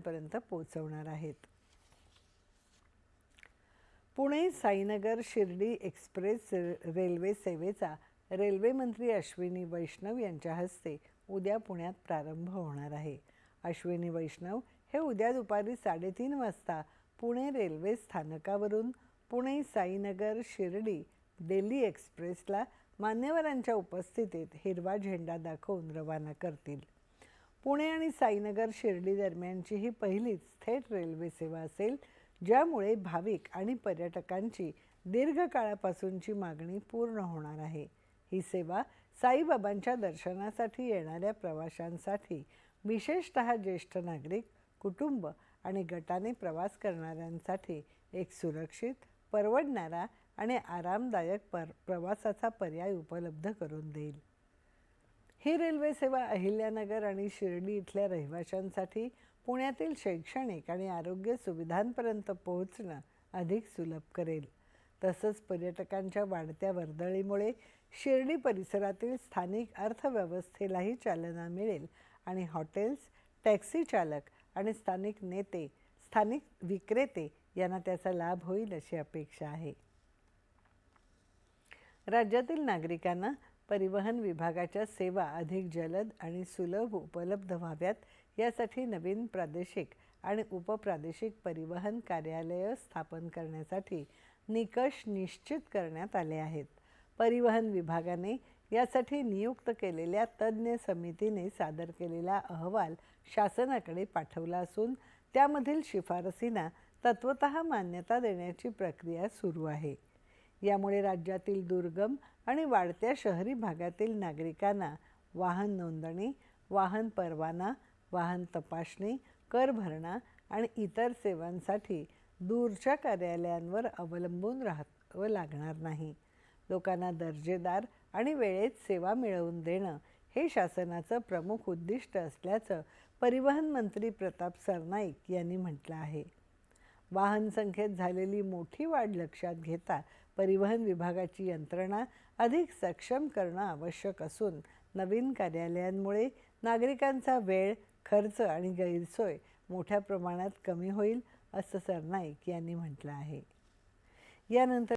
सुविधांपर्यंत पोहोचवणार आहेत। Pune Sainagar Shirdi express railway सेवेचा रेल्वे मंत्री अश्विनी वैष्णव यांच्या हस्ते उद्या पुण्यात प्रारंभ होणार आहे। अश्विनी वैष्णव हे उद्या दुपारी 3:30 वाजता पुणे रेल्वे स्थानकावरून पुणे साईनगर शिर्डी दिल्ली एक्सप्रेसला मान्यवरांच्या उपस्थितीत हिरवा झेंडा दाखवून रवाना करतील। पुणे आणि साईनगर शिर्डी दरम्यानची ही पहिलीच थेट रेल्वे सेवा असेल, ज्यामुळे भाविक आणि पर्यटकांची दीर्घकाळापासूनची मागणी पूर्ण होणार आहे। ही सेवा साईबाबांच्या दर्शनासाठी येणाऱ्या प्रवाशांसाठी, विशेषतः ज्येष्ठ नागरिक, कुटुंब आणि गटाने प्रवास करणाऱ्यांसाठी एक सुरक्षित, परवडणारा आणि आरामदायक प्रवासाचा पर्याय उपलब्ध करून देईल। ही रेल्वे सेवा अहिल्यानगर आणि शिर्डी इथल्या रहिवाशांसाठी पुण्यातील शैक्षणिक आणि आरोग्य सुविधांपर्यंत पोहोचणं अधिक सुलभ करेल। तसंच पर्यटकांच्या वाढत्या वर्दळीमुळे शिर्डी परिसरातील स्थानिक अर्थव्यवस्थेलाही चालना मिळेल आणि हॉटेल्स, टॅक्सी चालक आणि स्थानिक नेते, स्थानिक विक्रेते यांना त्याचा लाभ होईल अशी अपेक्षा आहे। राज्यातील नागरिकांना परिवहन विभागाच्या सेवा अधिक जलद आणि सुलभ उपलब्ध व्हाव्यात, यासाठी नवीन प्रादेशिक आणि उपप्रादेशिक परिवहन कार्यालये स्थापन करण्यासाठी निकष निश्चित करण्यात आले आहेत। परिवहन विभागाने यासाठी नियुक्त केलेल्या तज्ज्ञ समितीने सादर केलेला अहवाल शासनाकडे पाठवला असून त्यामधील शिफारसींना तत्वतः मान्यता देण्याची प्रक्रिया सुरू आहे। यामुळे राज्यातील दुर्गम आणि वाढत्या शहरी भागातील नागरिकांना वाहन नोंदणी, वाहन परवाना, वाहन तपासणी, कर भरणा आणि इतर सेवांसाठी दूरच्या कार्यालयांवर अवलंबून राहावं लागणार नाही। लोकांना दर्जेदार आणि वेळेत सेवा मिळवून देणं हे शासनाचं प्रमुख उद्दिष्ट असल्याचं परिवहन मंत्री प्रताप सरनाईक यांनी म्हटलं आहे। वाहन संख्येत झालेली मोठी वाढ लक्षात घेता परिवहन विभागाची यंत्रणा अधिक सक्षम करणं आवश्यक असून नवीन कार्यालयांमुळे नागरिकांचा वेळ, खर्च आणि गैरसोय मोठ्या प्रमाणात कमी होईल असं सरनाईक यांनी म्हटलं आहे। यानंतर